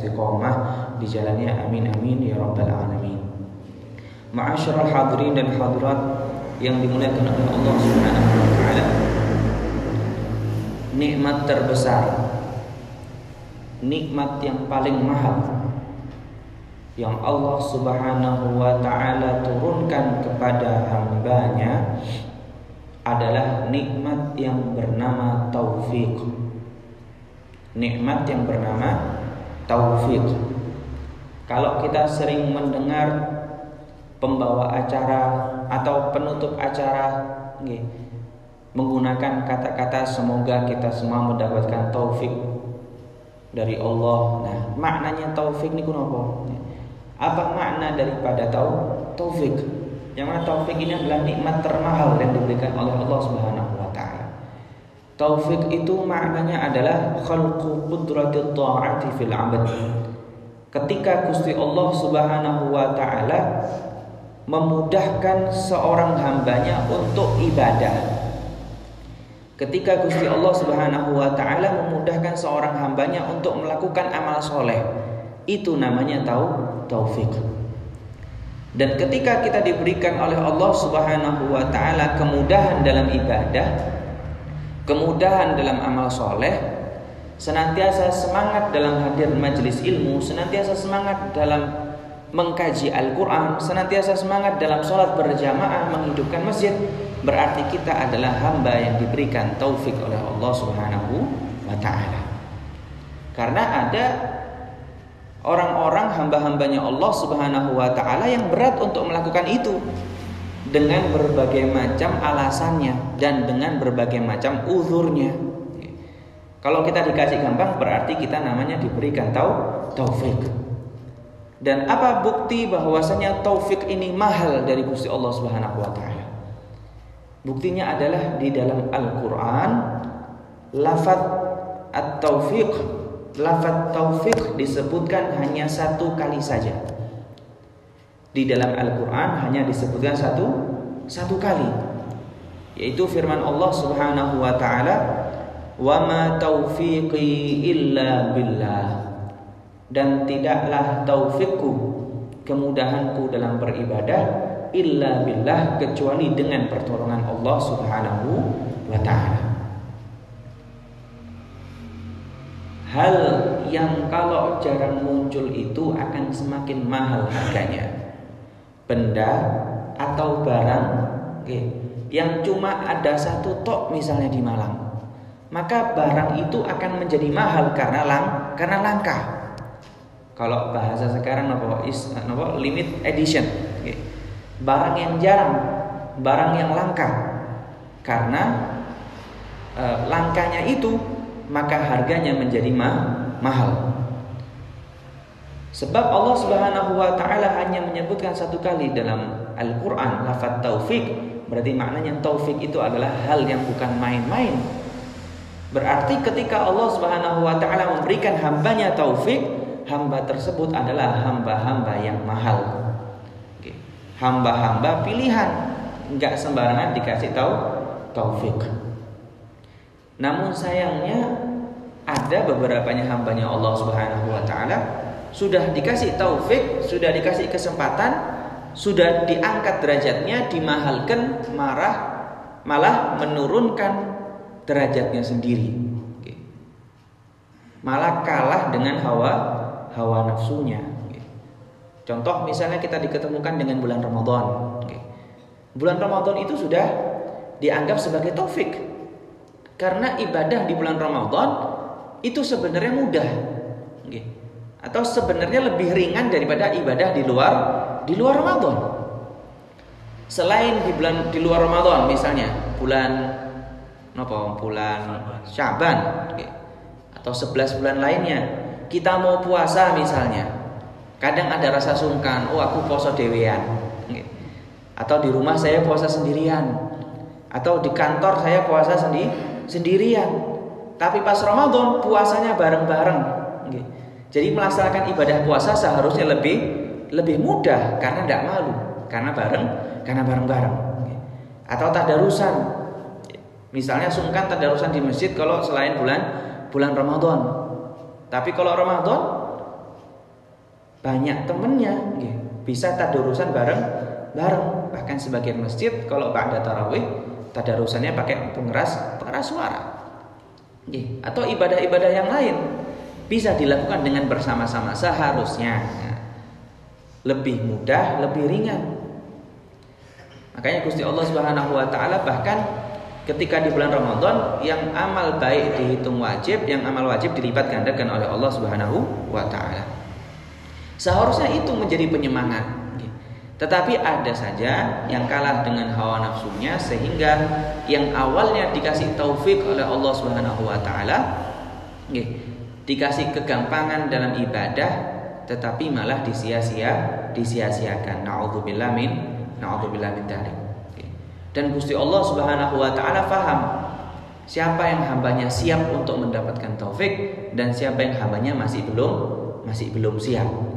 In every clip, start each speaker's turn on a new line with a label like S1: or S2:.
S1: istiqomah di jalannya. Amin amin ya rabbal alamin. Ma'asyiral hadirin dan hadirat yang dimuliakan oleh Allah Subhanahu wa taala, nikmat terbesar, nikmat yang paling mahal yang Allah Subhanahu wa ta'ala turunkan kepada hambanya adalah nikmat yang bernama taufik. Nikmat yang bernama taufik. Kalau kita sering mendengar pembawa acara atau penutup acara menggunakan kata-kata semoga kita semua mendapatkan taufik dari Allah. Nah, maknanya taufik niku napa? Apa makna daripada taufik? Yang mana taufik ini adalah nikmat termahal yang diberikan oleh Allah Subhanahu wa taala. Taufik itu maknanya adalah khalqu qudratit ta'ati fil 'abd. Ketika Gusti Allah Subhanahu wa taala memudahkan seorang hambanya untuk ibadah. Ketika Gusti Allah Subhanahu wa taala memudahkan seorang hambanya untuk melakukan amal soleh, itu namanya taufik. Dan ketika kita diberikan oleh Allah Subhanahu wa taala kemudahan dalam ibadah, kemudahan dalam amal soleh, senantiasa semangat dalam hadir majelis ilmu, senantiasa semangat dalam mengkaji Al-Quran, senantiasa semangat dalam sholat berjamaah, menghidupkan masjid, berarti kita adalah hamba yang diberikan taufik oleh Allah Subhanahu wa ta'ala. Karena ada orang-orang hamba-hambanya Allah Subhanahu wa ta'ala yang berat untuk melakukan itu dengan berbagai macam alasannya dan dengan berbagai macam uzurnya. Kalau kita dikasih gampang, berarti kita namanya diberikan taufik. Dan apa bukti bahwasanya taufik ini mahal dari Gusti Allah Subhanahu wa taala? Buktinya adalah di dalam Al-Qur'an, lafaz at-taufiq, lafaz taufik disebutkan hanya satu kali saja. Di dalam Al-Qur'an hanya disebutkan satu kali, yaitu firman Allah Subhanahu wa taala, "Wa ma taufiqi illa billah." Dan tidaklah taufikku, kemudahanku dalam beribadah, illa billah, kecuali dengan pertolongan Allah Subhanahu wa ta'ala. Hal yang kalau jarang muncul itu akan semakin mahal harganya. Benda atau barang yang cuma ada satu tok misalnya di Malang, maka barang itu akan menjadi mahal karena langka. Kalau bahasa sekarang limit edition, barang yang jarang, barang yang langka. Karena langkanya itu, maka harganya menjadi mahal. Sebab Allah Subhanahu wa ta'ala hanya menyebutkan satu kali dalam Al-Quran lafaz taufik, berarti maknanya taufik itu adalah hal yang bukan main-main. Berarti ketika Allah Subhanahu wa ta'ala memberikan hambanya taufik, hamba tersebut adalah hamba-hamba yang mahal, hamba-hamba pilihan, enggak sembarangan dikasih taufik. Namun sayangnya ada beberapanya hambanya Allah Subhanahu wa ta'ala sudah dikasih taufik, sudah dikasih kesempatan, sudah diangkat derajatnya, dimahalkan, malah menurunkan derajatnya sendiri, malah kalah dengan hawa nafsunya. Contoh misalnya kita diketemukan dengan bulan Ramadan. Bulan Ramadan itu sudah dianggap sebagai taufik, karena ibadah di bulan Ramadan itu sebenarnya mudah, atau sebenarnya lebih ringan daripada ibadah di luar Ramadan. Selain di luar Ramadan, misalnya bulan Syaban atau 11 bulan lainnya, kita mau puasa misalnya, kadang ada rasa sungkan, aku puasa dewean, atau di rumah saya puasa sendirian, atau di kantor saya puasa sendirian. Tapi pas Ramadan puasanya bareng-bareng. Jadi melaksanakan ibadah puasa seharusnya lebih mudah karena tidak malu, karena bareng-bareng. Atau tadarusan, misalnya sungkan tadarusan di masjid kalau selain bulan Ramadan. Tapi kalau Ramadan banyak temennya, bisa tadarusan bareng. Bahkan sebagian masjid kalau ba'da tarawih tadarusannya pakai pengeras suara. Atau ibadah-ibadah yang lain bisa dilakukan dengan bersama-sama, seharusnya lebih mudah, lebih ringan. Makanya Gusti Allah Subhanahu wa taala bahkan ketika di bulan Ramadan yang amal baik dihitung wajib, yang amal wajib dilipat gandakan oleh Allah Subhanahu wa taala. Seharusnya itu menjadi penyemangat. Tetapi ada saja yang kalah dengan hawa nafsunya, sehingga yang awalnya dikasih taufik oleh Allah Subhanahu wa taala dikasih kegampangan dalam ibadah, tetapi malah disia-siakan. Na'udzubillah min dzalik. Dan Gusti Allah Subhanahu wa taala paham siapa yang hambanya siap untuk mendapatkan taufik dan siapa yang hambanya masih belum siap.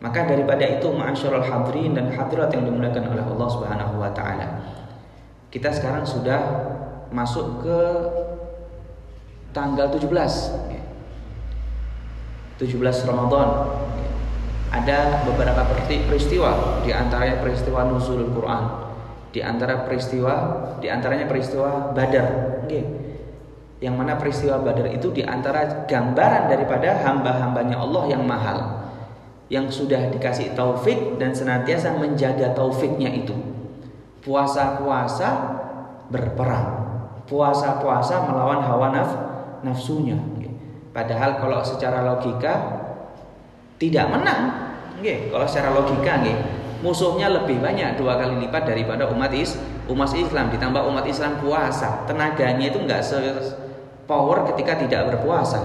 S1: Maka daripada itu, ma'asyiral hadirin dan hadirat yang dimuliakan oleh Allah Subhanahu wa taala, kita sekarang sudah masuk ke tanggal 17 Ramadan. Ada beberapa peristiwa, di antaranya peristiwa nuzulul Quran, di antaranya peristiwa Badar. Yang mana peristiwa Badar itu di antara gambaran daripada hamba-hambanya Allah yang mahal, yang sudah dikasih taufik dan senantiasa menjaga taufiknya itu. Puasa-puasa berperang, puasa-puasa melawan hawa nafsunya. Padahal kalau secara logika tidak menang. Kalau secara logika musuhnya lebih banyak 2 kali lipat daripada umat Islam, ditambah umat Islam puasa, tenaganya itu enggak se-power ketika tidak berpuasa.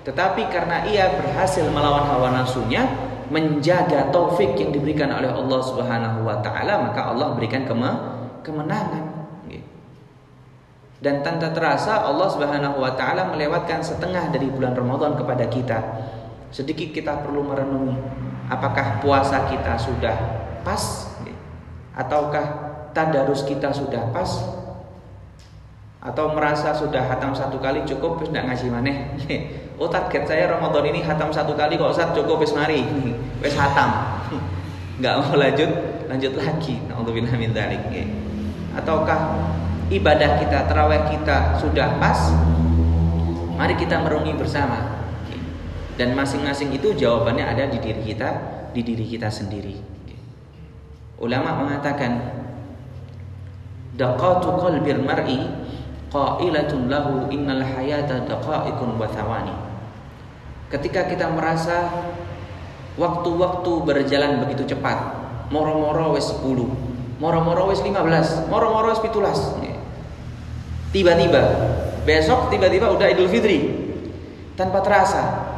S1: Tetapi karena ia berhasil melawan hawa nafsunya, menjaga taufik yang diberikan oleh Allah Subhanahu wa taala, maka Allah berikan kemenangan. Dan tanpa terasa Allah Subhanahu wa taala melewatkan setengah dari bulan Ramadan kepada kita. Sedikit kita perlu merenungi, apakah puasa kita sudah pas, ataukah tadarus kita sudah pas, atau merasa sudah hatam 1 kali cukup terus tidak ngaji maneh. Oh, target saya Ramadan ini hatam 1 kali kok Ustaz, cukup wis mari. Wis hatam. Enggak mau lanjut lagi. Nauzubillah min dzalik. Ataukah ibadah kita, tarawih kita sudah pas? Mari kita merenungi bersama. Dan masing-masing itu jawabannya ada di diri kita sendiri. Ulama mengatakan, daqatu qalbil mar'i qailatun lahu innal hayata daqa'iqun wa thawani. Ketika kita merasa waktu-waktu berjalan begitu cepat, moro-moro wis 10, moro-moro wis 15, moro-moro wis 17. Tiba-tiba besok tiba-tiba udah Idul Fitri. Tanpa terasa.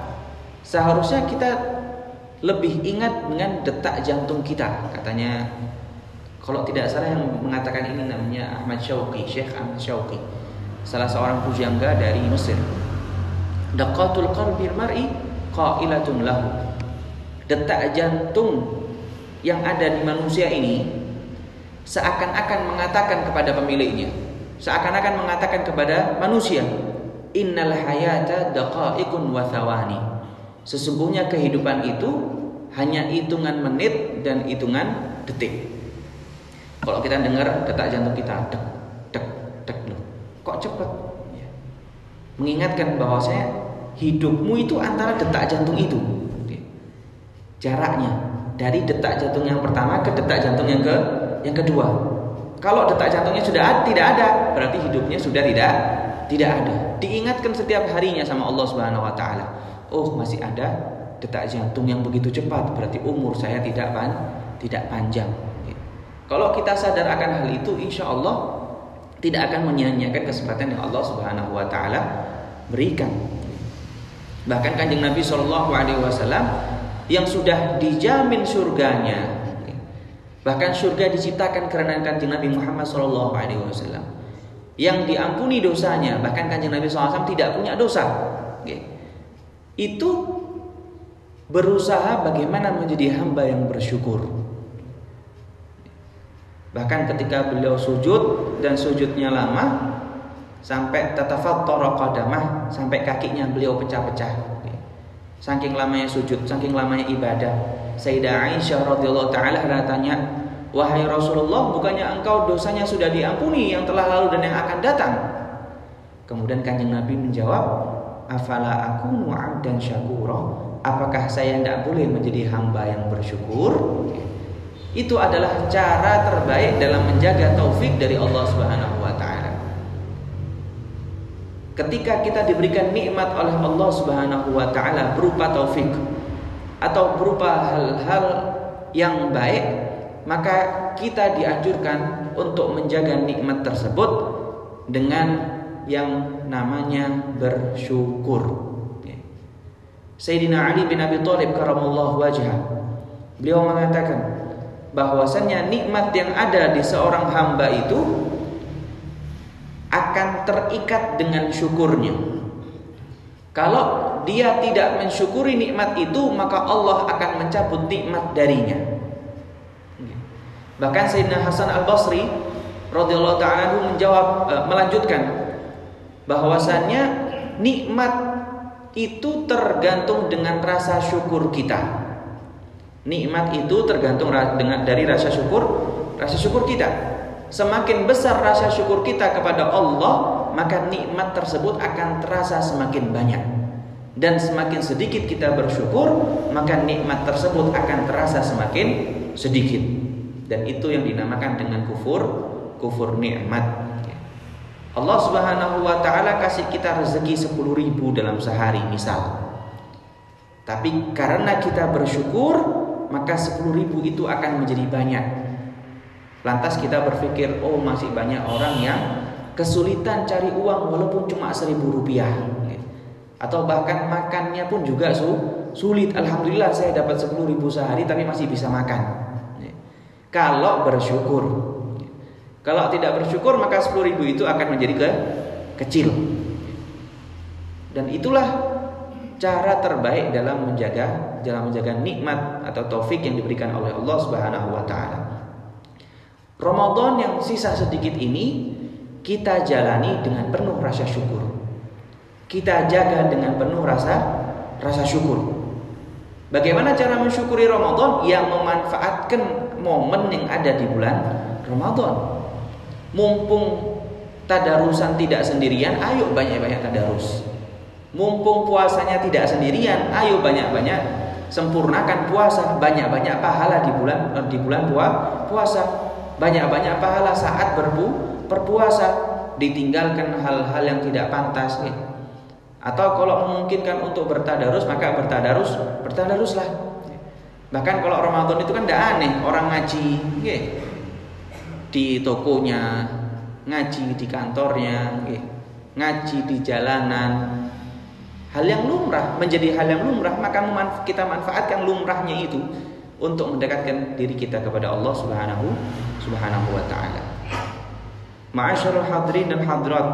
S1: Seharusnya kita lebih ingat dengan detak jantung kita. Katanya, kalau tidak salah yang mengatakan ini namanya Ahmad Syauqi, Syekh Ahmad Syauqi, salah seorang pujangga dari Mesir. Daqatul qalbil mar'i qailatun lahu. Detak jantung yang ada di manusia ini seakan-akan mengatakan kepada pemiliknya, seakan-akan mengatakan kepada manusia, innal hayata daqa'iqun wa thawani. Sesungguhnya kehidupan itu hanya hitungan menit dan hitungan detik. Kalau kita dengar detak jantung kita dek dek dek loh, kok cepat? Mengingatkan bahwasanya hidupmu itu antara detak jantung itu. Jaraknya dari detak jantung yang pertama ke detak jantung yang kedua. Kalau detak jantungnya sudah tidak ada, berarti hidupnya sudah tidak ada. Diingatkan setiap harinya sama Allah Subhanahu wa taala. Oh, masih ada detak jantung yang begitu cepat, berarti umur saya tidak panjang. Kalau kita sadar akan hal itu, insya Allah tidak akan menyia-nyiakan kesempatan yang Allah Subhanahu wa taala berikan. Bahkan Kanjeng Nabi SAW yang sudah dijamin surganya, bahkan surga diciptakan karena Kanjeng Nabi Muhammad SAW, yang diampuni dosanya, bahkan Kanjeng Nabi SAW tidak punya dosa. Itu berusaha bagaimana menjadi hamba yang bersyukur. Bahkan ketika beliau sujud dan sujudnya lama sampai tatafattara qadamah, sampai kakinya beliau pecah-pecah. saking lamanya sujud, saking lamanya ibadah. Sayyidah Aisyah radhiyallahu taala tanya, "Wahai Rasulullah, bukannya engkau dosanya sudah diampuni yang telah lalu dan yang akan datang?" Kemudian Kanjeng Nabi menjawab, "Afala akunu 'abdan syakura?" Apakah saya tidak boleh menjadi hamba yang bersyukur? Itu adalah cara terbaik dalam menjaga taufik dari Allah Subhanahu wa taala. Ketika kita diberikan nikmat oleh Allah Subhanahu wa taala berupa taufik atau berupa hal-hal yang baik, maka kita dianjurkan untuk menjaga nikmat tersebut dengan yang namanya bersyukur. Sayyidina Ali bin Abi Thalib karamallahu wajhah, beliau mengatakan bahwasannya nikmat yang ada di seorang hamba itu akan terikat dengan syukurnya. Kalau dia tidak mensyukuri nikmat itu, maka Allah akan mencabut nikmat darinya. Bahkan Sayyidina Hasan Al-Basri radhiyallahu ta'ala melanjutkan bahwasannya nikmat itu tergantung dengan rasa syukur kita. Nikmat itu tergantung dari rasa syukur kita. Semakin besar rasa syukur kita kepada Allah, maka nikmat tersebut akan terasa semakin banyak. Dan semakin sedikit kita bersyukur, maka nikmat tersebut akan terasa semakin sedikit. Dan itu yang dinamakan dengan kufur nikmat. Allah Subhanahu wa taala kasih kita rezeki 10.000 dalam sehari misal. Tapi karena kita bersyukur, maka 10.000 itu akan menjadi banyak. Lantas kita berpikir, oh masih banyak orang yang kesulitan cari uang walaupun cuma 1.000 rupiah. Atau bahkan makannya pun juga sulit. Alhamdulillah saya dapat 10.000 sehari tapi masih bisa makan. Kalau bersyukur. Kalau tidak bersyukur, maka 10.000 itu akan menjadi kecil. Dan itulah cara terbaik dalam menjaga nikmat atau taufik yang diberikan oleh Allah Subhanahu wa taala. Ramadan yang sisa sedikit ini kita jalani dengan penuh rasa syukur. Kita jaga dengan penuh rasa syukur. Bagaimana cara mensyukuri Ramadan? Yang memanfaatkan momen yang ada di bulan Ramadan. Mumpung tadarusan tidak sendirian, ayo banyak-banyak tadarus. Mumpung puasanya tidak sendirian, ayo banyak-banyak sempurnakan puasa, banyak-banyak pahala di bulan puasa, banyak-banyak pahala saat berpuasa, ditinggalkan hal-hal yang tidak pantas. Atau kalau memungkinkan untuk bertadarus, maka bertadaruslah. Bahkan kalau Ramadan itu kan tidak aneh, orang ngaji di tokonya, ngaji di kantornya, ngaji di jalanan. Hal yang lumrah, menjadi hal yang lumrah, maka kita manfaatkan lumrahnya itu untuk mendekatkan diri kita kepada Allah Subhanahu wa taala. Ma'asyiral hadirin dan hadirat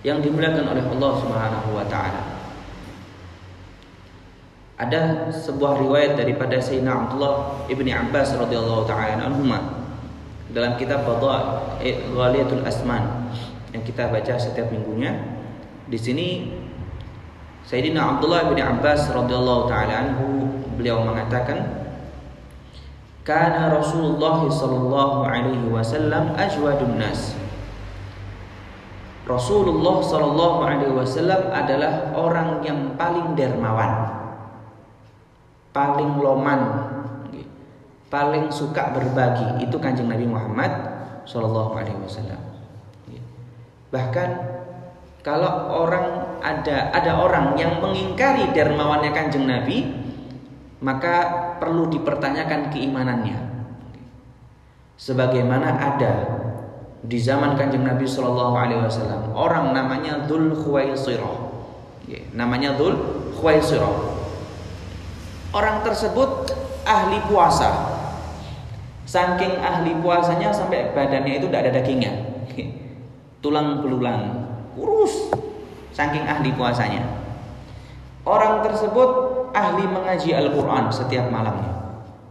S1: yang dimuliakan oleh Allah Subhanahu wa taala. Ada sebuah riwayat daripada Sayyidina Abdullah ibni Abbas radhiyallahu taala anhuma dalam kitab Ghaliyatul Asman yang kita baca setiap minggunya. Di sini Sayyidina Abdullah bin Abbas radhiyallahu taala anhu beliau mengatakan, "Kana Rasulullah sallallahu alaihi wasallam ajwadun nas." Rasulullah sallallahu alaihi wasallam adalah orang yang paling dermawan, paling loman, paling suka berbagi. Itu Kanjeng Nabi Muhammad sallallahu alaihi wasallam. Bahkan kalau ada orang yang mengingkari dermawannya Kanjeng Nabi, maka perlu dipertanyakan keimanannya. Sebagaimana ada di zaman Kanjeng Nabi sallallahu alaihi wasallam orang namanya Dzul Khuwaisirah. Namanya Dzul Khuwaisirah. Orang tersebut ahli puasa. Saking ahli puasanya sampai badannya itu tidak ada dagingnya, tulang belulang, kurus. Saking ahli puasanya. Orang tersebut ahli mengaji Al-Quran setiap malamnya.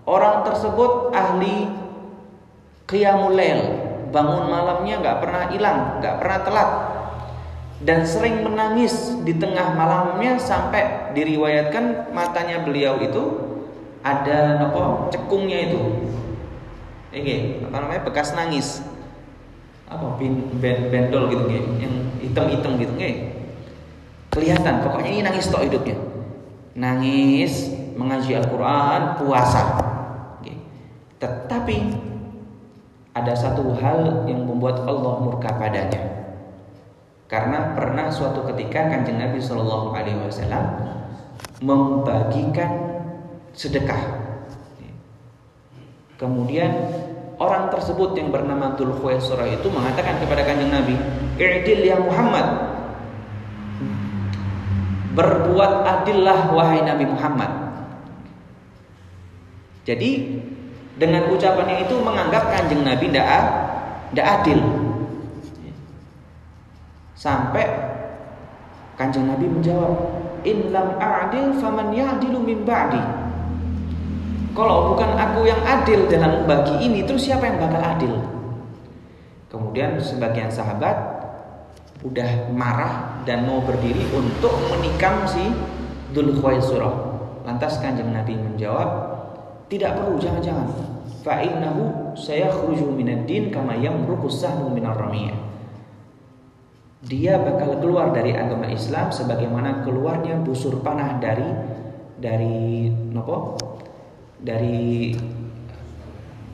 S1: Orang tersebut ahli qiyamul lail, bangun malamnya nggak pernah hilang, nggak pernah telat. dan sering menangis di tengah malamnya sampai diriwayatkan matanya beliau itu ada cekungnya itu. Ini apa namanya, bekas nangis. Apa bendol gitu yang hitam-hitam gitu kelihatan, pokoknya ini nangis tok hidupnya. Nangis, mengaji Al-Qur'an, puasa. Tetapi ada satu hal yang membuat Allah murka padanya. Karena pernah suatu ketika Kanjeng Nabi Shallallahu alaihi wasallam membagikan sedekah. Kemudian orang tersebut yang bernama Dzul Khuwaisirah itu mengatakan kepada Kanjeng Nabi, "I'dil ya Muhammad." Berbuat adillah wahai Nabi Muhammad. Jadi dengan ucapannya itu menganggap Kanjeng Nabi tidak adil. Sampai Kanjeng Nabi menjawab, "In lam a'dil faman ya'dilu min ba'di." Kalau bukan aku yang adil dalam membagi ini, terus siapa yang bakal adil? Kemudian sebagian sahabat udah marah dan mau berdiri untuk menikam si Dzul Khuwaisirah. Lantas Kanjeng Nabi menjawab, "Tidak perlu, jangan. Fa innahu sayakhruju minad din kama yamruqu sahmu minar ramiyah." Dia bakal keluar dari agama Islam sebagaimana keluarnya busur panah dari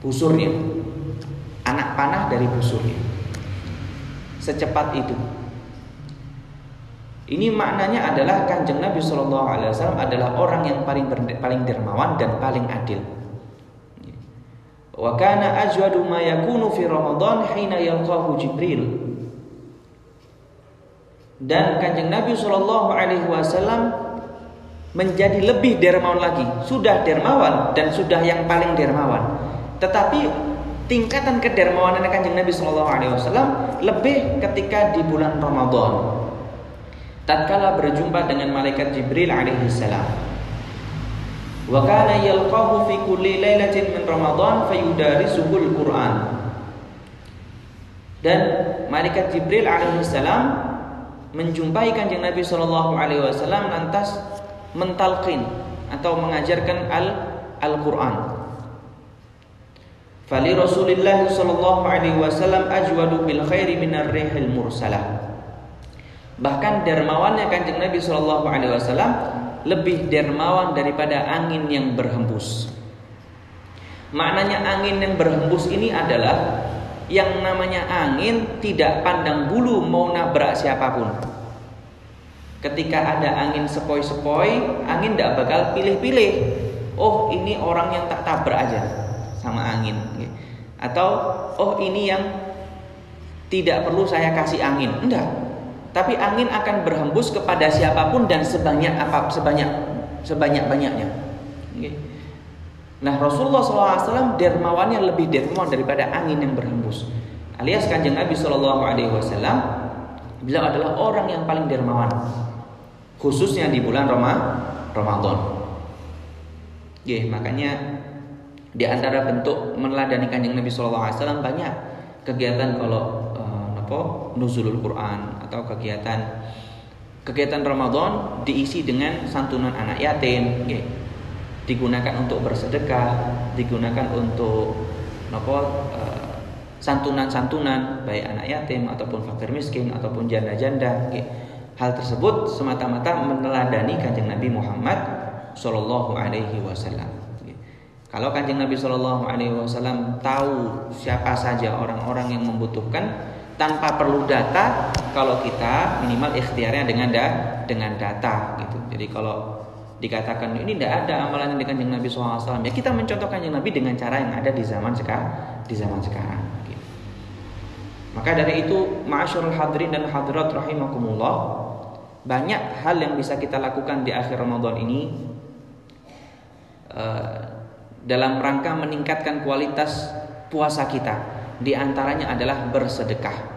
S1: busurnya. Anak panah dari busurnya. Secepat itu. Ini maknanya adalah Kanjeng Nabi Shallallahu alaihi wasallam adalah orang yang paling dermawan dan paling adil. Wa kana ajwadu ma yakunu fi Ramadan hina yalqahu Jibril. Dan Kanjeng Nabi Shallallahu alaihi wasallam menjadi lebih dermawan lagi. Sudah dermawan dan sudah yang paling dermawan. Tetapi tingkatan kedermawanan Kanjeng Nabi Shallallahu alaihi wasallam lebih ketika di bulan Ramadan. Tatkala berjumpa dengan malaikat Jibril alaihi salam. Wa kana yalqahu fi kulli lailatin min Ramadan fayudarisuhul Qur'an. Dan malaikat Jibril alaihi salam menjumpai Kanjeng Nabi sallallahu alaihi wasallam lantas mentalqin atau mengajarkan Al-Qur'an. Fali Rasulillah sallallahu alaihi wasallam ajwadu bil khairi minar rihil mursalah. Bahkan dermawannya Kanjeng Nabi Shallallahu alaihi wasallam lebih dermawan daripada angin yang berhembus. Maknanya angin yang berhembus ini adalah yang namanya angin tidak pandang bulu mau nabrak siapapun. Ketika ada angin sepoi-sepoi, angin tidak bakal pilih-pilih. Oh, ini orang yang tak tabrak aja sama angin. Atau oh, ini yang tidak perlu saya kasih angin. Enggak. Tapi angin akan berhembus kepada siapapun dan sebanyak-banyaknya. Nah, Rasulullah SAW dermawannya lebih dermawan daripada angin yang berhembus. Alias Kanjeng Nabi SAW beliau adalah orang yang paling dermawan, khususnya di bulan Ramadan. Makanya di antara bentuk meneladani Kanjeng Nabi SAW banyak kegiatan kalau nuzulul Quran atau kegiatan Ramadan diisi dengan santunan anak yatim, digunakan untuk bersedekah, digunakan untuk santunan-santunan baik anak yatim ataupun fakir miskin ataupun janda-janda. Hal tersebut semata-mata meneladani Kanjeng Nabi Muhammad sallallahu alaihi wasallam. Kalau Kanjeng Nabi sallallahu alaihi wasallam tahu siapa saja orang-orang yang membutuhkan tanpa perlu data, kalau kita minimal ikhtiarnya dengan data gitu. Jadi kalau dikatakan ini tidak ada amalan dengan Kanjeng Nabi SAW, ya kita mencontoh Kanjeng Nabi dengan cara yang ada di zaman sekarang. Gitu. Maka dari itu, ma'asyarul hadirin dan hadirat rahimakumullah, banyak hal yang bisa kita lakukan di akhir Ramadan ini dalam rangka meningkatkan kualitas puasa kita. Di antaranya adalah bersedekah.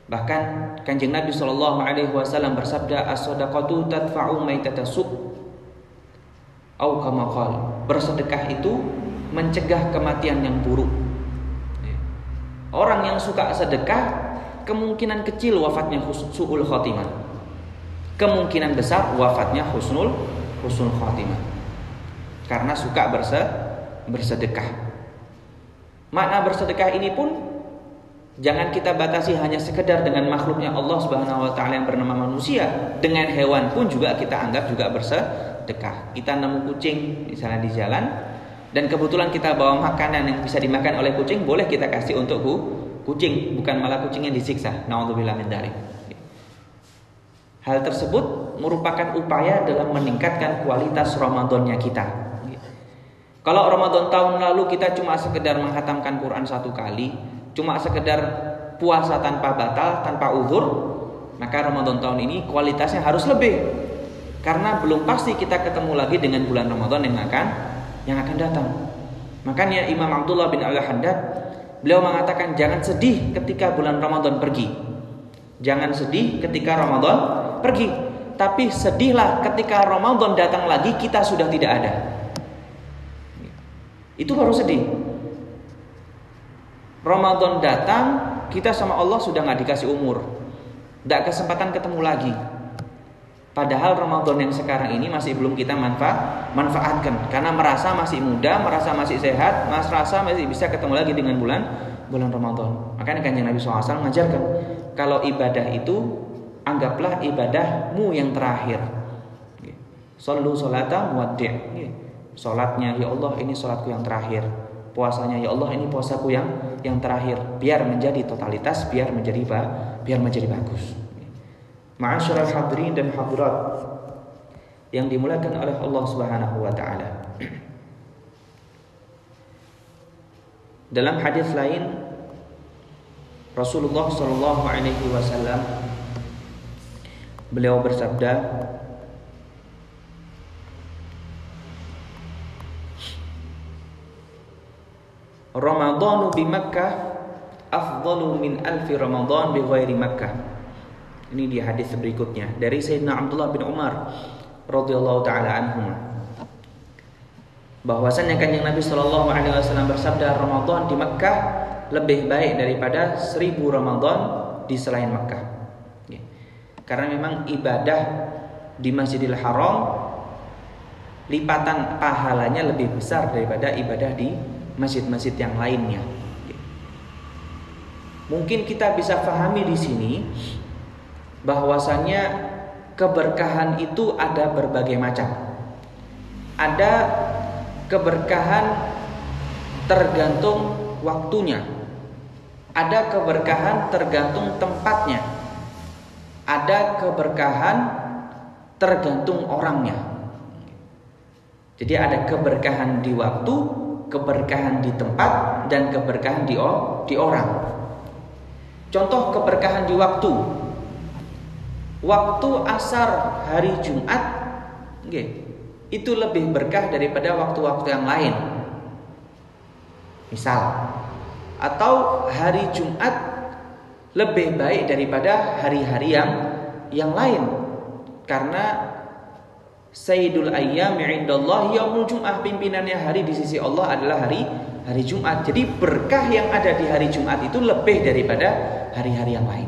S1: Bahkan Kanjeng Nabi sallallahu alaihi wasallam bersabda, "As-shadaqatu tadfa'u maitatasub." Atau kama qala, bersedekah itu mencegah kematian yang buruk. Orang yang suka sedekah kemungkinan kecil wafatnya su'ul khotimah. Kemungkinan besar wafatnya husnul khotimah. Karena suka bersedekah. Makna bersedekah ini pun jangan kita batasi hanya sekedar dengan makhluknya Allah Subhanahu wa taala yang bernama manusia. Dengan hewan pun juga kita anggap juga bersedekah. Kita nemu kucing misalnya di jalan dan kebetulan kita bawa makanan yang bisa dimakan oleh kucing, boleh kita kasih untuk kucing, bukan malah kucingnya disiksa. Nauzubillah min dzalik. Hal tersebut merupakan upaya dalam meningkatkan kualitas Ramadannya kita. Kalau Ramadan tahun lalu kita cuma sekedar menghatamkan Quran 1 kali, cuma sekedar puasa tanpa batal, tanpa uzur, maka Ramadan tahun ini kualitasnya harus lebih. Karena belum pasti kita ketemu lagi dengan bulan Ramadan yang akan datang. Makanya Imam Abdullah bin Al-Haddad beliau mengatakan jangan sedih ketika bulan Ramadan pergi. Jangan sedih ketika Ramadan pergi, tapi sedihlah ketika Ramadan datang lagi kita sudah tidak ada. Itu baru sedih. Ramadan datang, kita sama Allah sudah gak dikasih umur, gak kesempatan ketemu lagi. Padahal Ramadan yang sekarang ini masih belum kita manfaatkan. Karena merasa masih muda, merasa masih sehat, merasa masih bisa ketemu lagi dengan bulan Ramadan. Makanya Kanjeng Nabi SAW mengajarkan, kalau ibadah itu anggaplah ibadahmu yang terakhir. Shollu sholata muwaddi'. Salatnya ya Allah ini salatku yang terakhir. Puasanya ya Allah ini puasaku yang terakhir. Biar menjadi totalitas, biar menjadi bagus. Ma'asyiral hadirin dan hadirat yang dimuliakan oleh Allah Subhanahu wa taala. Dalam hadis lain Rasulullah sallallahu alaihi wasallam beliau bersabda, Ramadhanu bi Makkah afdalu min alfi Ramadhan bi ghairi Makkah. Ini di hadis berikutnya dari Sayyidina Abdullah bin Umar radhiyallahu taala anhuma, bahwasannya Kanjeng Nabi sallallahu alaihi wasallam bersabda, Ramadan di Makkah lebih baik daripada 1000 Ramadan di selain Makkah. Karena memang ibadah di Masjidil Haram lipatan pahalanya lebih besar daripada ibadah di masjid-masjid yang lainnya. Mungkin kita bisa pahami di sini bahwasannya keberkahan itu ada berbagai macam. Ada keberkahan tergantung waktunya. Ada keberkahan tergantung tempatnya. Ada keberkahan tergantung orangnya. Jadi ada keberkahan di waktu, keberkahan di tempat, dan keberkahan di orang. Contoh keberkahan di waktu. Waktu asar hari Jumat itu lebih berkah daripada waktu-waktu yang lain. Misal, atau hari Jumat lebih baik daripada hari-hari yang lain. Karena Sayyidul Ayyam indallah yaumul Jum'ah, pimpinannya hari di sisi Allah adalah hari Jumat. Jadi berkah yang ada di hari Jumat itu lebih daripada hari-hari yang lain.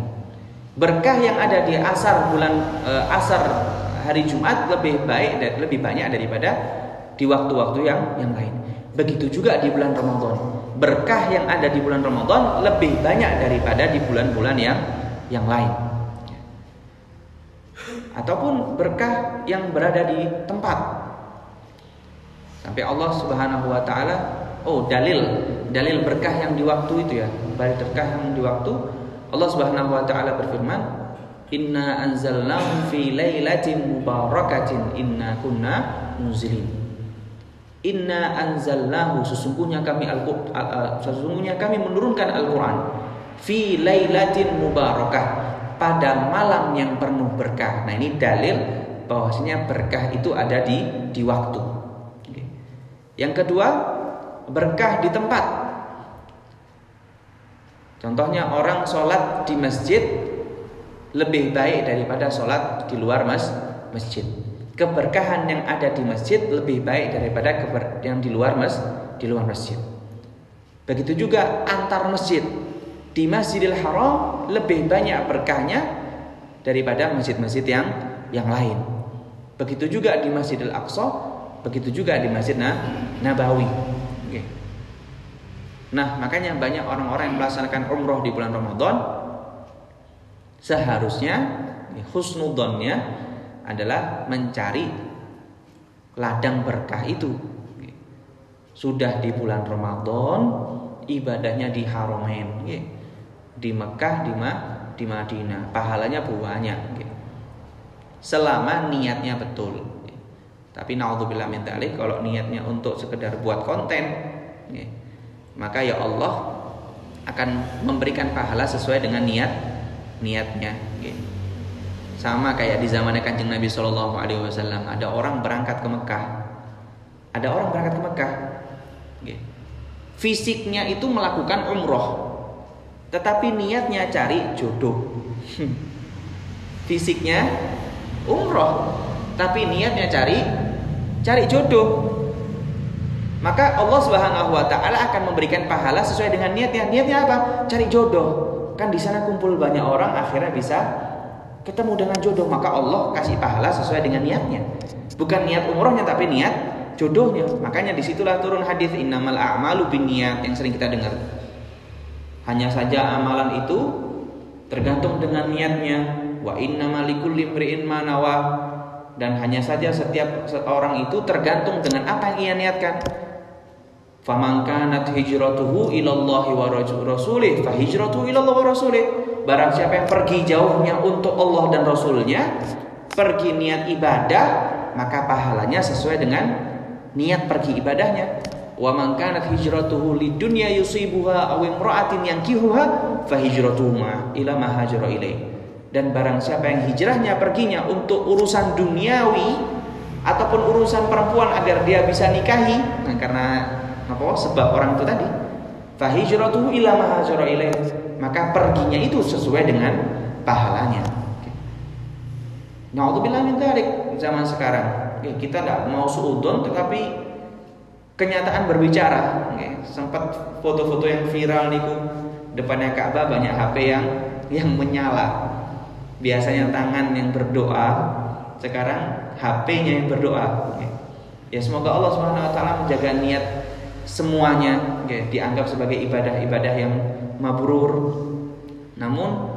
S1: Berkah yang ada di asar hari Jumat lebih baik dan lebih banyak daripada di waktu-waktu yang lain. Begitu juga di bulan Ramadan. Berkah yang ada di bulan Ramadan lebih banyak daripada di bulan-bulan yang lain. Ataupun berkah yang berada di tempat. Sampai Allah Subhanahu wa taala, dalil berkah yang di waktu itu ya. Berkah yang di waktu, Allah Subhanahu wa taala berfirman, "Inna anzalnahu fi lailatin mubarakatin inna kunna munzilin." Inna anzalnahu, sesungguhnya kami menurunkan Al-Qur'an fi lailatin mubarakah, pada malam yang penuh berkah. Nah, ini dalil bahwasanya berkah itu ada di waktu. Yang kedua, berkah di tempat. Contohnya orang sholat di masjid lebih baik daripada sholat di luar masjid. Keberkahan yang ada di masjid lebih baik daripada yang di luar masjid. Begitu juga antar masjid. di Masjidil Haram lebih banyak berkahnya daripada masjid-masjid yang lain. Begitu juga di Masjidil Aqsa, begitu juga di Masjid Nabawi. Okay. Nah, makanya banyak orang-orang yang melaksanakan umroh di bulan Ramadan seharusnya husnudzonnya adalah mencari ladang berkah itu. Sudah di bulan Ramadan, ibadahnya di Haramain, di Mekah, di Madinah, pahalanya banyak. Selama niatnya betul. Tapi naudzubillah min dzalik, kalau niatnya untuk sekedar buat konten, maka ya Allah akan memberikan pahala sesuai dengan niatnya. Sama kayak di zamannya Kanjeng Nabi SAW, ada orang berangkat ke Mekah. Fisiknya itu melakukan umroh, tetapi niatnya cari jodoh. Fisiknya umroh, tapi niatnya cari jodoh. Maka Allah Subhanahu wa taala akan memberikan pahala sesuai dengan niatnya. Niatnya apa? Cari jodoh. Kan di sana kumpul banyak orang, akhirnya bisa ketemu dengan jodoh, maka Allah kasih pahala sesuai dengan niatnya. Bukan niat umrohnya tapi niat jodohnya. Makanya disitulah turun hadis innamal a'malu binniyat yang sering kita dengar. Hanya saja amalan itu tergantung dengan niatnya. Wa innamal likulli imri'in ma nawa. Dan hanya saja setiap orang itu tergantung dengan apa yang ia niatkan. Faman kanat hijratuhu ilallahi wa rasulih fa hijratuhu ilallah wa rasulih. Barang siapa yang pergi jauhnya untuk Allah dan Rasulnya, pergi niat ibadah, maka pahalanya sesuai dengan niat pergi ibadahnya. Wa man kanat hijratuhu lidunya yusibuha aw imra'atin yankihuha fa hijratuhu ila ma hajara ilaih. Dan barang siapa yang hijrahnya perginya untuk urusan duniawi ataupun urusan perempuan agar dia bisa nikahi, nah karena sebab orang itu tadi, fa hijratuhu ila ma hajara ilaih, maka perginya itu sesuai dengan pahalanya. Naudzubillah min dzalik. Zaman sekarang kita tidak mau suudzon, tetapi kenyataan berbicara. Sempat foto-foto yang viral niku, depannya Ka'bah banyak HP yang menyala. Biasanya tangan yang berdoa, sekarang HP-nya yang berdoa. Ya semoga Allah Subhanahu wa taala menjaga niat semuanya, dianggap sebagai ibadah-ibadah yang mabrur. Namun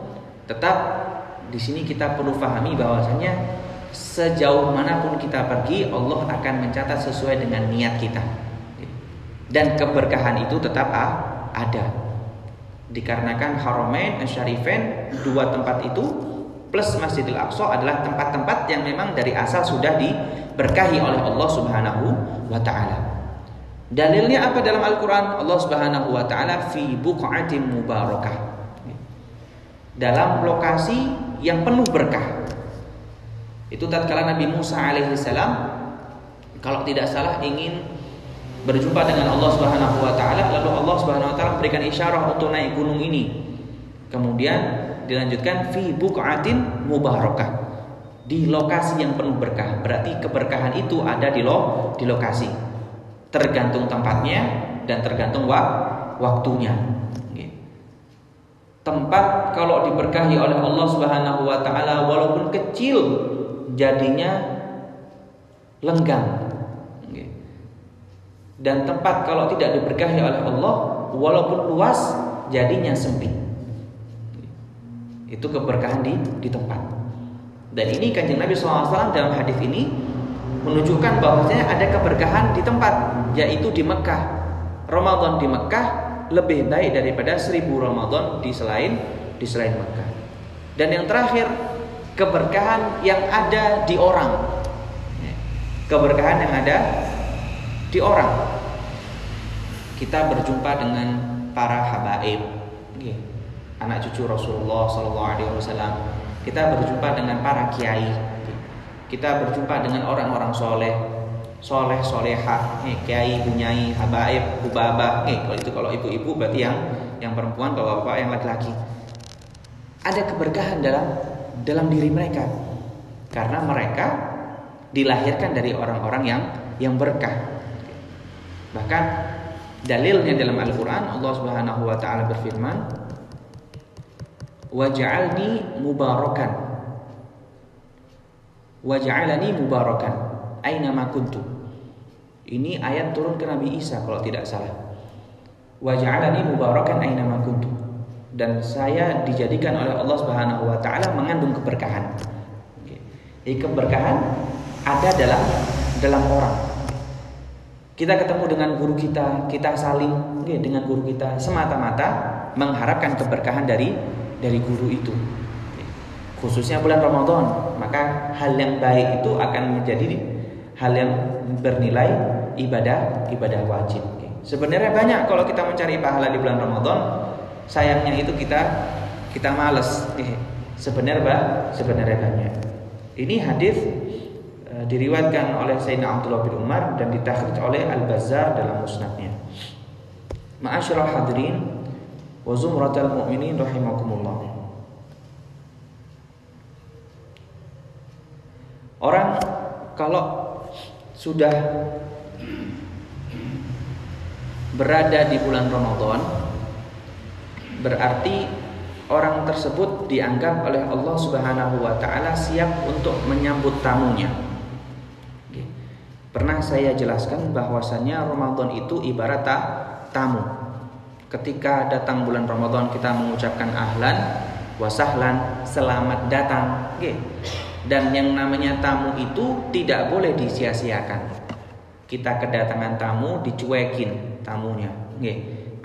S1: tetap di sini kita perlu pahami bahwasanya sejauh manapun kita pergi, Allah akan mencatat sesuai dengan niat kita. Dan keberkahan itu tetap ada. Dikarenakan Haramain Syarifain, dua tempat itu plus Masjidil Aqsa adalah tempat-tempat yang memang dari asal sudah diberkahi oleh Allah Subhanahu wa taala. Dalilnya apa dalam Al-Qur'an? Allah Subhanahu wa taala fi buq'atin mubarakah. Dalam lokasi yang penuh berkah. Itu tatkala Nabi Musa alaihi salam kalau tidak salah ingin berjumpa dengan Allah Subhanahu wa taala, lalu Allah Subhanahu wa taala memberikan isyarah untuk naik gunung ini. Kemudian dilanjutkan fi buq'atin mubarakah, di lokasi yang penuh berkah. Berarti keberkahan itu ada di lokasi. Tergantung tempatnya dan tergantung waktunya. Tempat kalau diberkahi oleh Allah Subhanahu wa taala walaupun kecil jadinya lenggang. Dan tempat kalau tidak diberkahi oleh Allah walaupun luas jadinya sempit. Itu keberkahan di tempat. Dan ini Kanjeng Nabi SAW dalam hadis ini menunjukkan bahwasanya ada keberkahan di tempat, yaitu di Mekah. Ramadan di Mekah lebih baik daripada 1000 Ramadan di selain Mekah. Dan yang terakhir, keberkahan yang ada di orang. Keberkahan yang ada di orang. Kita berjumpa dengan para habaib, anak cucu Rasulullah SAW. Kita berjumpa dengan para kiai. Kita berjumpa dengan orang-orang soleh, solehah, kiai, bunyai, habaib, hubabah. Kalau ibu-ibu berarti yang perempuan, kalau bapak yang laki-laki. Ada keberkahan dalam diri mereka karena mereka dilahirkan dari orang-orang yang berkah. Bahkan dalilnya dalam Al-Quran, Allah Subhanahu wa taala berfirman, waj'alni mubarakan. Waj'alani mubarakan aina ma kuntu. Ini ayat turun ke Nabi Isa kalau tidak salah. Waj'alani mubarakan aina ma kuntu. Dan saya dijadikan oleh Allah Subhanahu wa taala mengandung keberkahan. Jadi keberkahan ada dalam orang. Kita ketemu dengan guru kita, kita saling dengan guru kita semata-mata mengharapkan keberkahan dari guru itu. Khususnya bulan Ramadan, maka hal yang baik itu akan menjadi hal yang bernilai ibadah wajib. Sebenarnya banyak kalau kita mencari pahala di bulan Ramadan, sayangnya itu kita malas. Sebenarnya banyak. Ini hadis diriwayatkan oleh Sayyidina Abdullah bin Umar dan ditakhrij oleh Al-Bazzar dalam musnadnya. Ma'asyiral hadirin wa zumratal mu'minin rahimakumullah. Orang kalau sudah berada di bulan Ramadan, berarti orang tersebut dianggap oleh Allah Subhanahu wa taala siap untuk menyambut tamunya. Pernah saya jelaskan bahwasannya Ramadan itu ibarat tamu. Ketika datang bulan Ramadan kita mengucapkan ahlan wa sahlan, selamat datang. Dan yang namanya tamu itu tidak boleh disia-siakan. Kita kedatangan tamu dicuekin tamunya,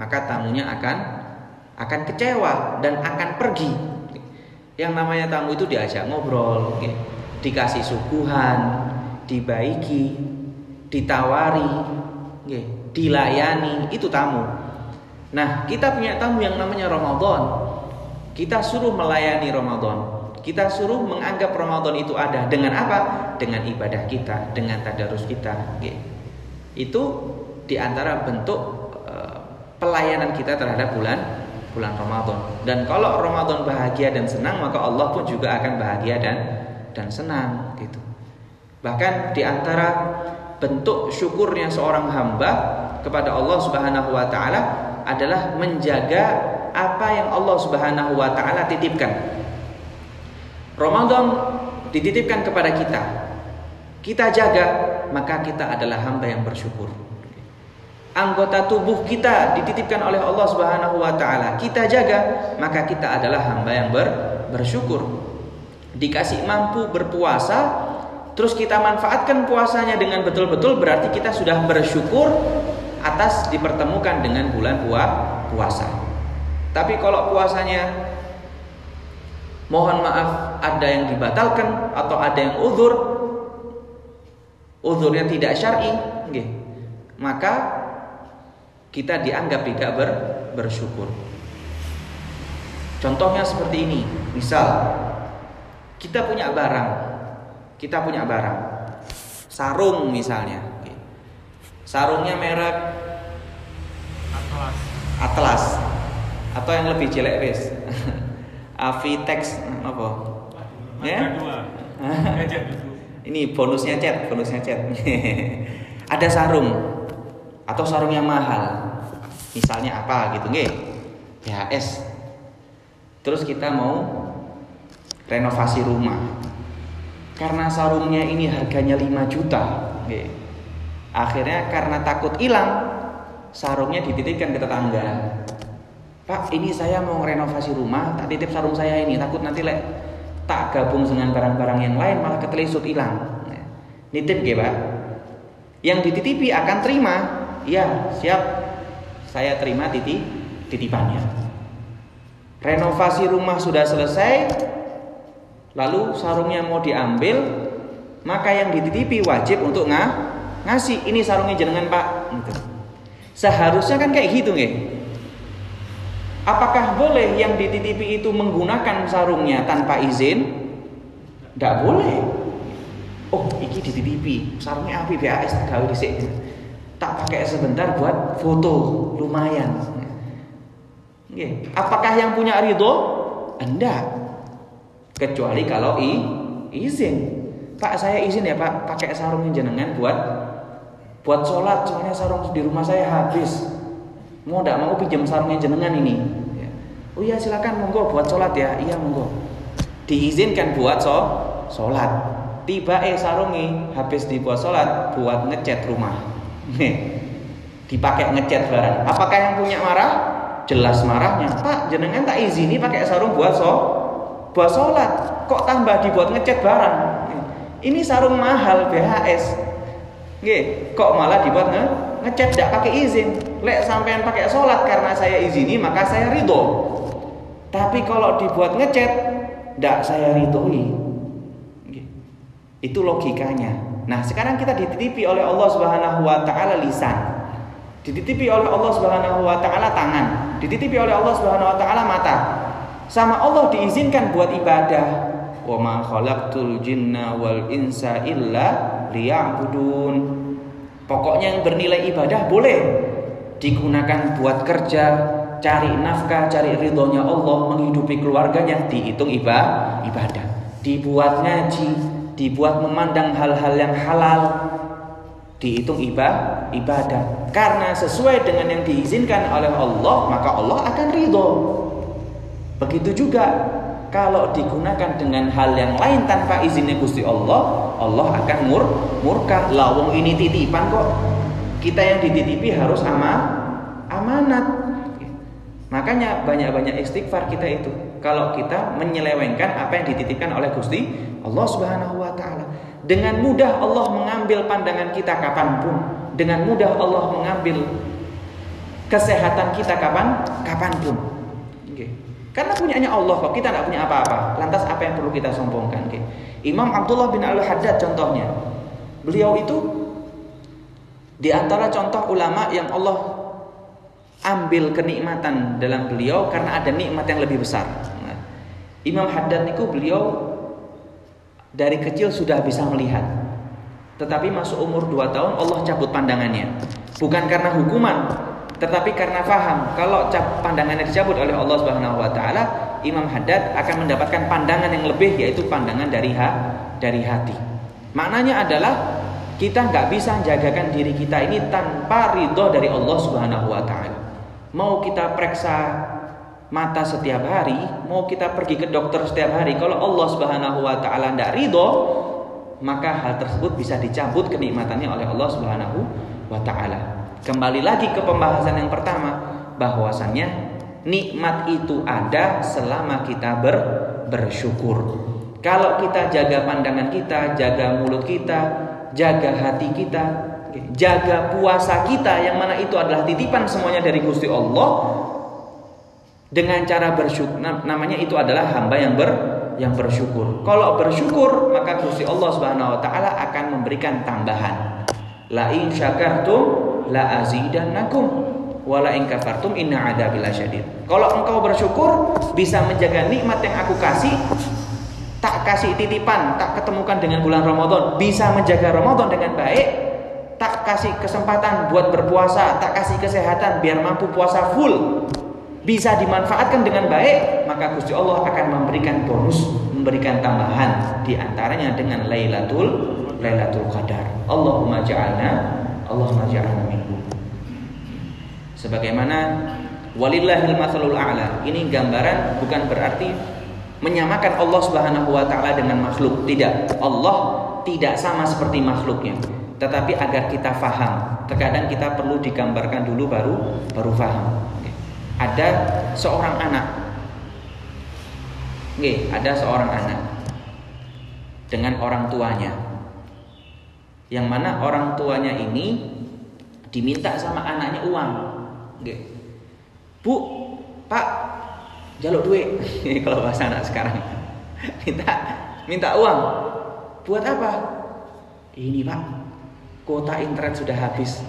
S1: maka tamunya akan kecewa dan akan pergi. Yang namanya tamu itu diajak ngobrol, dikasih suguhan, dibaiki, ditawari, dilayani, itu tamu. Nah, kita punya tamu yang namanya Ramadan. Kita suruh melayani Ramadan. Kita suruh menganggap Ramadan itu ada. Dengan apa? Dengan ibadah kita, dengan tadarus kita. Itu diantara bentuk pelayanan kita terhadap bulan Ramadan. Dan kalau Ramadan bahagia dan senang, maka Allah pun juga akan bahagia dan senang. Gitu. Bahkan diantara bentuk syukurnya seorang hamba kepada Allah Subhanahu wa taala adalah menjaga apa yang Allah Subhanahu wa taala titipkan. Ramadan dititipkan kepada kita. Kita jaga, maka kita adalah hamba yang bersyukur. Anggota tubuh kita dititipkan oleh Allah Subhanahu wa taala. Kita jaga, maka kita adalah hamba yang bersyukur. Dikasih mampu berpuasa, terus kita manfaatkan puasanya dengan betul-betul, berarti kita sudah bersyukur atas dipertemukan dengan bulan puasa. Tapi kalau puasanya mohon maaf ada yang dibatalkan atau ada yang uzurnya tidak syar'i, maka kita dianggap tidak bersyukur. Contohnya seperti ini. Misal kita punya barang, sarung misalnya. Sarungnya merek Atlas atau yang lebih jelek wis. Avitex apa? Ya? Ini bonusnya chat. Ada sarung atau sarung yang mahal. Misalnya apa gitu, PHS. Terus kita mau renovasi rumah. Karena sarungnya ini harganya 5 juta. Akhirnya karena takut hilang, sarungnya dititipkan ke tetangga. Pak, ini saya mau renovasi rumah, tak titip sarung saya ini, takut nanti tak gabung dengan barang-barang yang lain malah ketelisut hilang. Nitip Pak. Yang dititipi akan terima. Ya, siap. Saya terima titipannya. Renovasi rumah sudah selesai, lalu sarungnya mau diambil, maka yang dititipi wajib untuk ngasih, ini sarungnya jenengan Pak. Gitu. Seharusnya kan kayak gitu Apakah boleh yang dititipi itu menggunakan sarungnya tanpa izin? Tidak boleh. Oh, iki dititipi, sarungnya api BAS tak gawe dhisik. Tak pakai sebentar buat foto, lumayan. Apakah yang punya ridho? Enggak. Kecuali kalau izin. Pak, saya izin ya Pak, pakai sarungnya jenengan buat sholat, soalnya sarung di rumah saya habis. Mau tidak mau pinjam sarungnya jenengan ini. Oh iya silakan monggo buat sholat ya. Iya monggo. Diizinkan buat sholat. Tiba sarungi habis dibuat sholat buat ngecat rumah. Dipakai ngecat barang. Apakah yang punya marah? Jelas marahnya. Pak, jenengan tak izini pakai sarung buat sholat. Kok tambah dibuat ngecat barang? Ini sarung mahal BHS. Nggih, kok malah dibuat ngecat tidak pakai izin. Lek sampean pakai sholat karena saya izini maka saya ridho. Tapi kalau dibuat ngecat tidak saya ridhoi. Itu logikanya. Nah, sekarang kita dititipi oleh Allah Subhanahu wa taala lisan. Dititipi oleh Allah Subhanahu wa taala tangan. Dititipi oleh Allah Subhanahu wa taala mata. Sama Allah diizinkan buat ibadah. Wa ma khalaqtul jinna wal insa illa liya'budun. Pokoknya yang bernilai ibadah boleh digunakan buat kerja, cari nafkah, cari ridhonya Allah, menghidupi keluarganya, dihitung ibadah. Dibuat ngaji, dibuat memandang hal-hal yang halal, dihitung ibadah. Karena sesuai dengan yang diizinkan oleh Allah, maka Allah akan ridho. Begitu juga kalau digunakan dengan hal yang lain tanpa izinnya Gusti Allah, Allah akan murka. Lawong ini titipan kok. Kita yang dititipi harus amanat. Makanya banyak-banyak istighfar kita itu. Kalau kita menyelewengkan apa yang dititipkan oleh Gusti Allah Subhanahu wa taala. Dengan mudah Allah mengambil pandangan kita kapanpun. Dengan mudah Allah mengambil kesehatan kita kapanpun. Okay. Karena punyanya Allah kok, kita tidak punya apa-apa. Lantas apa yang perlu kita sombongkan? Okay. Imam Abdullah bin Al-Haddad contohnya. Beliau itu di antara contoh ulama yang Allah ambil kenikmatan dalam beliau karena ada nikmat yang lebih besar. Nah, Imam Haddad niku beliau dari kecil sudah bisa melihat. Tetapi masuk umur 2 tahun Allah cabut pandangannya. Bukan karena hukuman, tetapi karena faham. Kalau pandangannya dicabut oleh Allah Subhanahu wa taala, Imam Haddad akan mendapatkan pandangan yang lebih, yaitu pandangan dari hati. Maknanya adalah kita nggak bisa menjagakan diri kita ini tanpa ridho dari Allah Subhanahu wa taala. Mau kita periksa mata setiap hari, mau kita pergi ke dokter setiap hari, kalau Allah Subhanahu wa taala tidak ridho, maka hal tersebut bisa dicabut kenikmatannya oleh Allah Subhanahu wa taala. Kembali lagi ke pembahasan yang pertama, bahwasannya nikmat itu ada selama kita bersyukur. Kalau kita jaga pandangan kita, jaga mulut kita, jaga hati kita, jaga puasa kita, yang mana itu adalah titipan semuanya dari Gusti Allah, dengan cara bersyukur, namanya itu adalah hamba yang bersyukur. Kalau bersyukur, maka Gusti Allah Subhanahu wa taala akan memberikan tambahan. La in syakartum la azidannakum wa la in kafartum inna adzabi lasyadid. Kalau engkau bersyukur, bisa menjaga nikmat yang aku kasih, tak kasih titipan, tak ketemukan dengan bulan Ramadan, bisa menjaga Ramadan dengan baik, tak kasih kesempatan buat berpuasa, tak kasih kesehatan biar mampu puasa full, bisa dimanfaatkan dengan baik, maka Gusti Allah akan memberikan bonus, memberikan tambahan, di antaranya dengan Lailatul Qadar. Allahumma ja'alna minhum. Sebagaimana walillahil matsalul a'la. Ini gambaran, bukan berarti menyamakan Allah Subhanahu wa taala dengan makhluk. Tidak. Allah tidak sama seperti makhluknya. Tetapi agar kita faham, terkadang kita perlu digambarkan dulu baru faham. Ada seorang anak. Ada seorang anak dengan orang tuanya. Yang mana orang tuanya ini diminta sama anaknya uang. Bu, Pak, jaluk duit. Kalau bahasa anak sekarang. Minta uang. Buat apa? Ini, Pak, kuota internet sudah habis.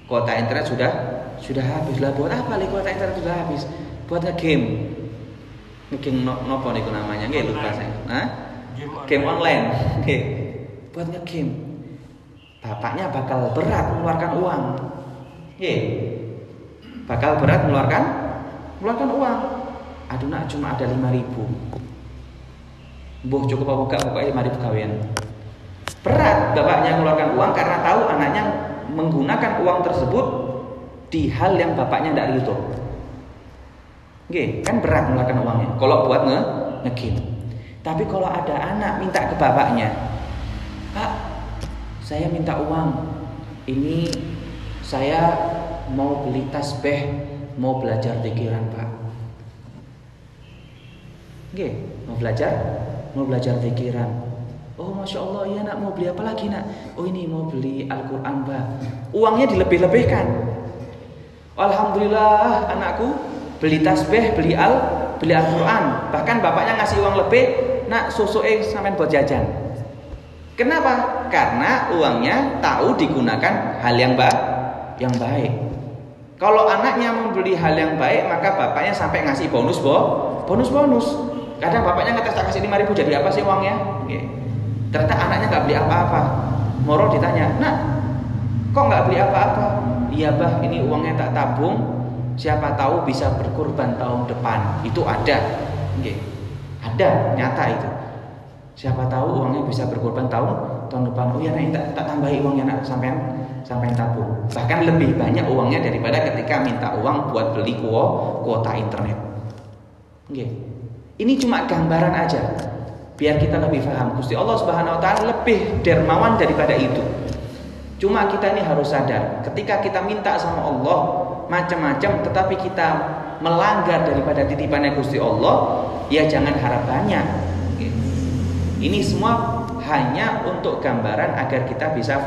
S1: Kuota internet sudah habis. Lah buat apa kuota internet sudah habis? Buat nge-game. Nge-game nopo niku namanya? Nggih lupa saya. Hah? Game online. Nggih. Buat nge-game. Bapaknya bakal berat mengeluarkan uang. Nggih. Bakal berat mengeluarkan uang. Aduh nak, cuma ada 5.000. Mbuh cukup apa enggak, pokoknya 5.000 kawian. Berat bapaknya mengeluarkan uang karena tahu anaknya menggunakan uang tersebut di hal yang bapaknya tidak ridho. Nggih, kan berat mengeluarkan uangnya kalau buat nge-game. Tapi kalau ada anak minta ke bapaknya, "Pak, saya minta uang. Ini saya mau beli tasbih, mau belajar zikiran, Pak." Nggih, mau belajar zikiran. "Oh, Masya Allah, iya nak, mau beli apa lagi nak?" "Oh, ini mau beli Al-Quran, Pak." Uangnya dilebih-lebihkan. "Alhamdulillah, anakku beli tasbih, beli Al-Quran." Bahkan bapaknya ngasih uang lebih, "Nak, susuke sampean buat jajan." Kenapa? Karena uangnya tahu digunakan hal yang baik. Kalau anaknya membeli hal yang baik, maka bapaknya sampai ngasih bonus. Kadang bapaknya ngetes, "Tak kasih 5.000 jadi apa sih uangnya?" Ternyata anaknya nggak beli apa-apa. Moro ditanya, "Nak, kok nggak beli apa-apa?" "Iya bah, ini uangnya tak tabung. Siapa tahu bisa berkurban tahun depan." Itu ada, ada nyata itu. Siapa tahu uangnya bisa berkorban tahun depan. "Oh ya, nak, tak tambahi uangnya nak, sampai tabung." Bahkan lebih banyak uangnya daripada ketika minta uang buat beli kuota internet. Ini cuma gambaran aja, biar kita lebih paham. Gusti Allah Subhanahu Wa Taala lebih dermawan daripada itu. Cuma kita ini harus sadar, ketika kita minta sama Allah macam-macam, tetapi kita melanggar daripada titipannya Gusti Allah, ya jangan harap banyak. Ini semua hanya untuk gambaran agar kita bisa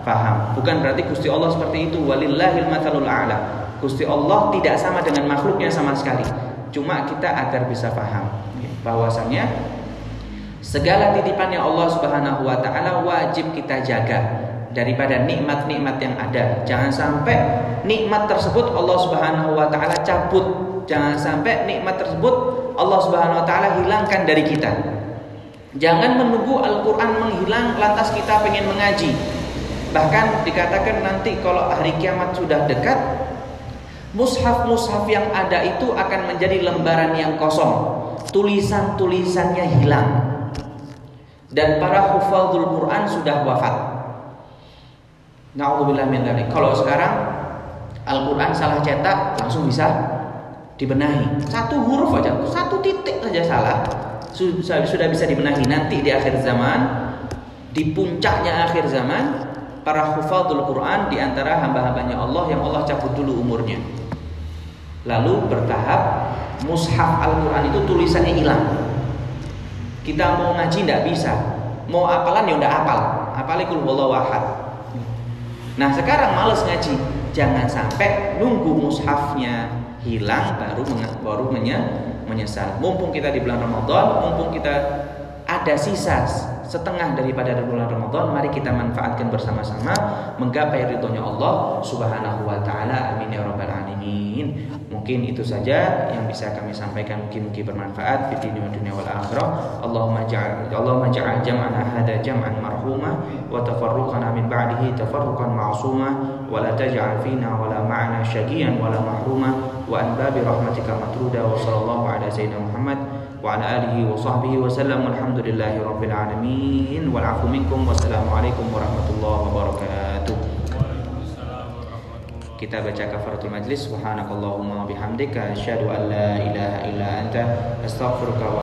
S1: paham. Bukan berarti Gusti Allah seperti itu. Walillahil matsalul a'la. Gusti Allah tidak sama dengan makhluknya sama sekali. Cuma kita agar bisa paham bahwasannya segala titipannya Allah Subhanahu wa taala wajib kita jaga daripada nikmat-nikmat yang ada. Jangan sampai nikmat tersebut Allah Subhanahu wa taala cabut. Jangan sampai nikmat tersebut Allah Subhanahu wa taala hilangkan dari kita. Jangan menunggu Al-Quran menghilang lantas kita pengen mengaji. Bahkan dikatakan nanti kalau hari kiamat sudah dekat, mushaf-mushaf yang ada itu akan menjadi lembaran yang kosong, tulisan-tulisannya hilang, dan para hufadzul Quran sudah wafat. Na'udzubillah min dzalik. Kalau sekarang Al-Quran salah cetak langsung bisa dibenahi. Satu huruf aja, satu titik saja salah, sudah bisa dibenahi. Nanti di akhir zaman, di puncaknya akhir zaman, para hufadzul Quran di antara hamba-hambanya Allah yang Allah cabut dulu umurnya. Lalu bertahap mushaf Al-Quran itu tulisannya hilang. Kita mau ngaji tidak bisa, mau apalan ya udah apal, apalikul huwallahu ahad. Nah sekarang males ngaji, jangan sampai nunggu mushafnya hilang baru menyesal. Mumpung kita di bulan Ramadan, mumpung kita ada sisa setengah daripada bulan Ramadan, mari kita manfaatkan bersama-sama menggapai ridhonya Allah Subhanahu wa taala. Amin ya rabbal alamin. Mungkin itu saja yang bisa kami sampaikan, mungkin bermanfaat di dunia wal akhirah. Allahumma ja'al jam'ana hadza jam'an marhuma wa tafarruqana min ba'dihi tafarruqan ma'suma wa la taj'al fina wa la ma'ana syaqiyan wa la mahruma wa an babi rahmatika matruda. Wa sallallahu ala sayyidina Muhammad wa ala alihi wa sahbihi wa sallam. Alhamdulillahi rabbil alamin. Wal 'afwu minkum. Wassalamualaikum warahmatullahi wabarakatuh. Kita baca kafaratul majlis. Subhanakallahumma bihamdika asyhadu an la ilaha illa anta astaghfiruka